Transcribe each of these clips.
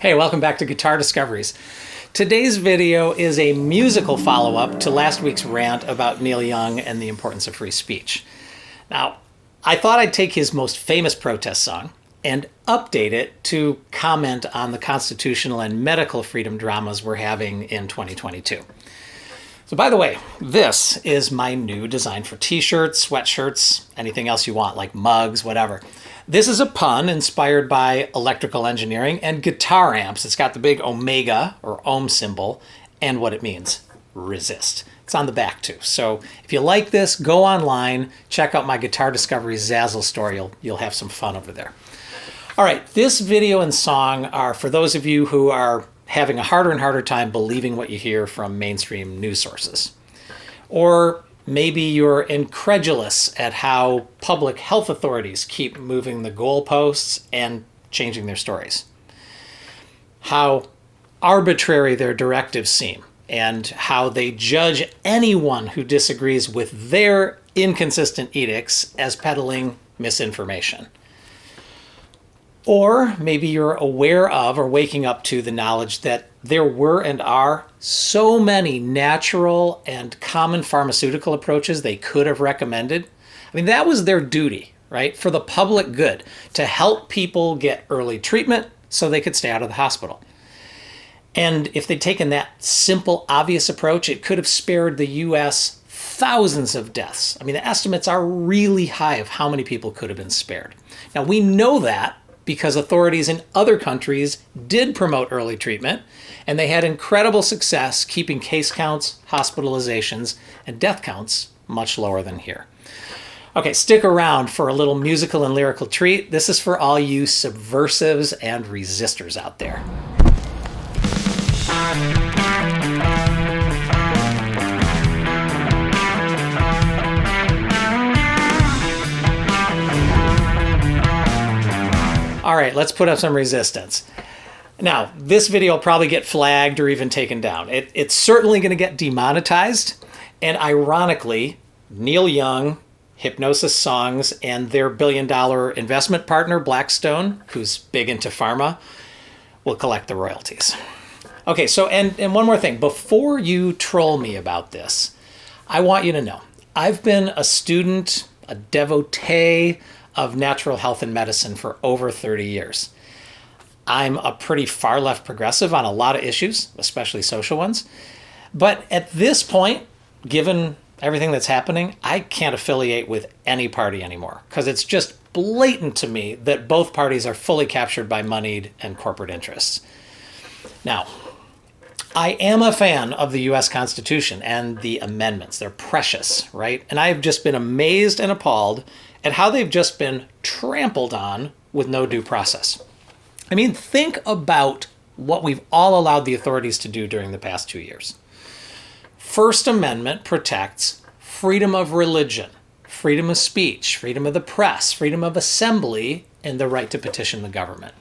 Hey, welcome back to Guitar Discoveries. Today's video is a musical follow-up to last week's rant about Neil Young and the importance of free speech. Now, I thought I'd take his most famous protest song and update it to comment on the constitutional and medical freedom dramas we're having in 2022. So by the way, this is my new design for t-shirts, sweatshirts, anything else you want, like mugs, whatever. This is a pun inspired by electrical engineering and guitar amps. It's got the big omega or ohm symbol and what it means, resist. It's on the back too. So if you like this, go online, check out my Guitar Discoveries Zazzle store. You'll have some fun over there. All right, this video and song are for those of you who are having a harder and harder time believing what you hear from mainstream news sources. Or maybe you're incredulous at how public health authorities keep moving the goalposts and changing their stories. How arbitrary their directives seem, and how they judge anyone who disagrees with their inconsistent edicts as peddling misinformation. Or maybe you're aware of or waking up to the knowledge that there were and are so many natural and common pharmaceutical approaches they could have recommended. I mean, that was their duty, right? For the public good, to help people get early treatment so they could stay out of the hospital. And if they'd taken that simple, obvious approach, it could have spared the US thousands of deaths. I mean, the estimates are really high of how many people could have been spared. Now, we know that because authorities in other countries did promote early treatment, and they had incredible success keeping case counts, hospitalizations, and death counts much lower than here. Okay, stick around for a little musical and lyrical treat. This is for all you subversives and resistors out there. All right, let's put up some resistance. Now, this video will probably get flagged or even taken down. It's certainly going to get demonetized. And ironically, Neil Young, Hypnosis Songs, and their billion-dollar investment partner, Blackstone, who's big into pharma, will collect the royalties. Okay, so, and one more thing. Before you troll me about this, I want you to know, I've been a student, a devotee of natural health and medicine for over 30 years. I'm a pretty far left progressive on a lot of issues, especially social ones. But at this point, given everything that's happening, I can't affiliate with any party anymore because it's just blatant to me that both parties are fully captured by moneyed and corporate interests. Now, I am a fan of the US Constitution and the amendments. They're precious, right? And I've just been amazed and appalled at how they've just been trampled on with no due process. I mean, think about what we've all allowed the authorities to do during the past 2 years. First Amendment protects freedom of religion, freedom of speech, freedom of the press, freedom of assembly, and the right to petition the government.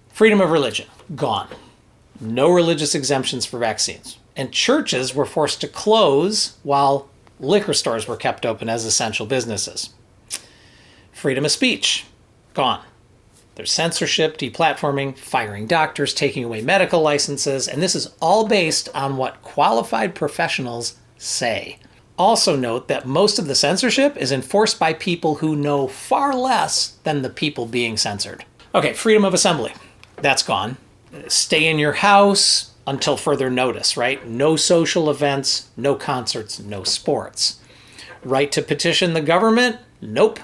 Freedom of religion, gone. No religious exemptions for vaccines. And churches were forced to close while liquor stores were kept open as essential businesses. Freedom of speech, gone. There's censorship, deplatforming, firing doctors, taking away medical licenses, and this is all based on what qualified professionals say. Also note that most of the censorship is enforced by people who know far less than the people being censored. Okay, freedom of assembly, that's gone. Stay in your house until further notice, right? No social events, no concerts, no sports. Right to petition the government? Nope.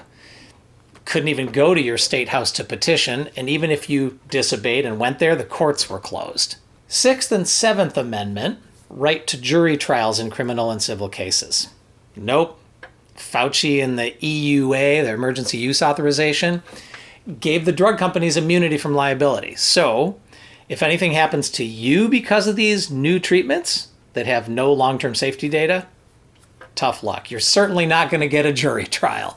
Couldn't even go to your state house to petition, and even if you disobeyed and went there, the courts were closed. Sixth and Seventh Amendment, right to jury trials in criminal and civil cases. Nope. Fauci and the EUA, their emergency use authorization, gave the drug companies immunity from liability. So, if anything happens to you because of these new treatments that have no long-term safety data, tough luck. You're certainly not going to get a jury trial.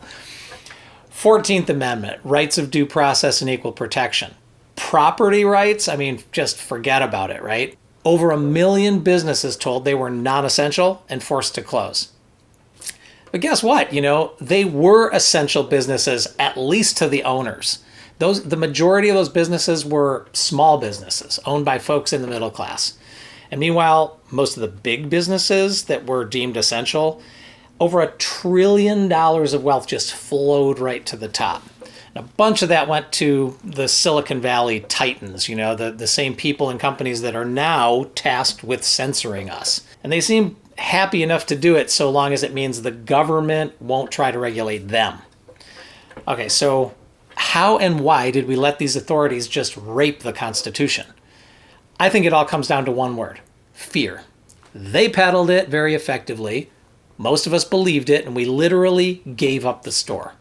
14th Amendment, rights of due process and equal protection. Property rights, I mean, just forget about it, right? Over 1 million businesses told they were non-essential and forced to close. But guess what? They were essential businesses, at least to the owners. The majority of those businesses were small businesses owned by folks in the middle class. And meanwhile, most of the big businesses that were deemed essential, over $1 trillion of wealth just flowed right to the top. And a bunch of that went to the Silicon Valley titans, the same people and companies that are now tasked with censoring us. And they seem happy enough to do it so long as it means the government won't try to regulate them. Okay, so how and why did we let these authorities just rape the Constitution? I think it all comes down to one word: fear. They peddled it very effectively. Most of us believed it, and we literally gave up the store.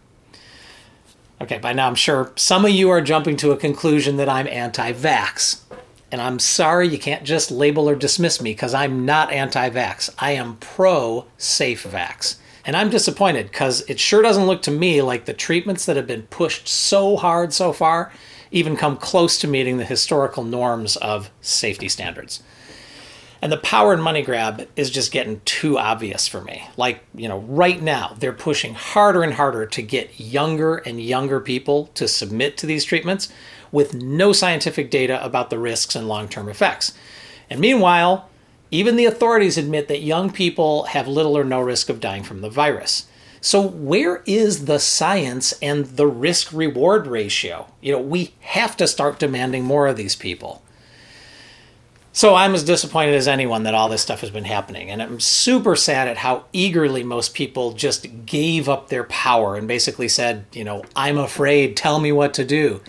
Okay, by now I'm sure some of you are jumping to a conclusion that I'm anti-vax. And I'm sorry, you can't just label or dismiss me, because I'm not anti-vax. I am pro-safe vax. And I'm disappointed because it sure doesn't look to me like the treatments that have been pushed so hard so far even come close to meeting the historical norms of safety standards. And the power and money grab is just getting too obvious for me. Right now, they're pushing harder and harder to get younger and younger people to submit to these treatments with no scientific data about the risks and long-term effects. And meanwhile, even the authorities admit that young people have little or no risk of dying from the virus. So where is the science and the risk-reward ratio? We have to start demanding more of these people. So I'm as disappointed as anyone that all this stuff has been happening. And I'm super sad at how eagerly most people just gave up their power and basically said, I'm afraid, tell me what to do.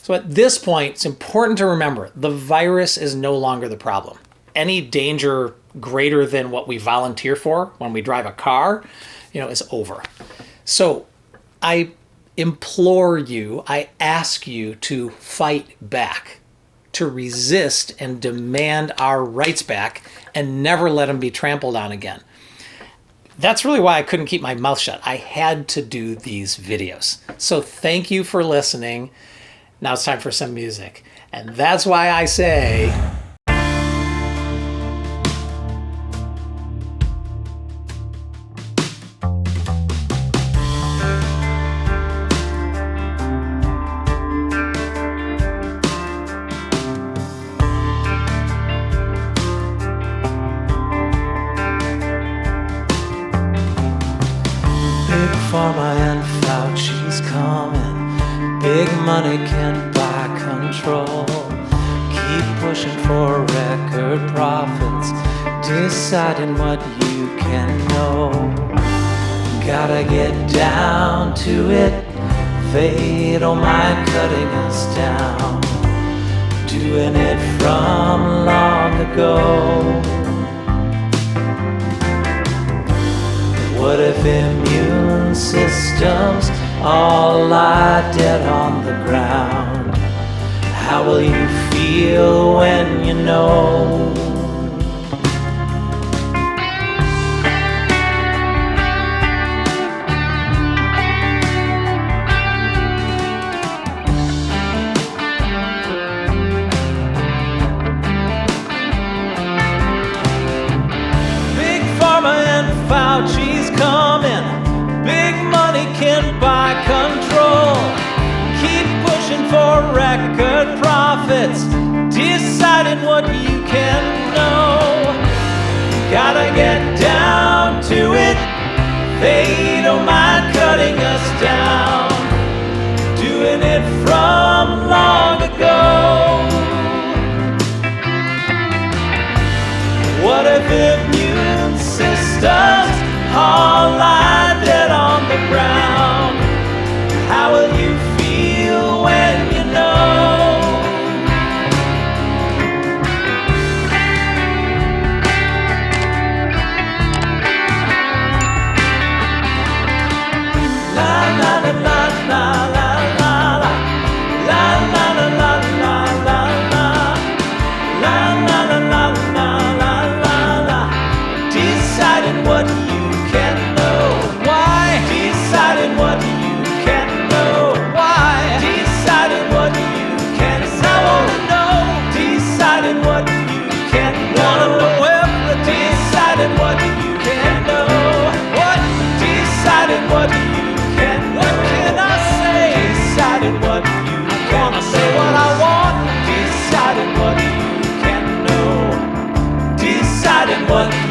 So at this point, it's important to remember the virus is no longer the problem. Any danger greater than what we volunteer for when we drive a car, is over. So I implore you, I ask you to fight back, to resist and demand our rights back and never let them be trampled on again. That's really why I couldn't keep my mouth shut. I had to do these videos. So thank you for listening. Now it's time for some music. And that's why I say... Big Pharma and Fauci's coming. Big money can buy control. Keep pushing for record profits, deciding what you can know. Gotta get down to it. They don't mind cutting us down, doing it from long ago. What if immune systems all lie dead on the ground? How will you feel when you know? Big Pharma and Fauci's coming. Big money can buy control. Keep pushing for record profits, deciding what you can know. Gotta get down to it. They don't mind cutting us down, doing it from long ago. What if immune systems all lie dead on the ground? How will you feel when you know? what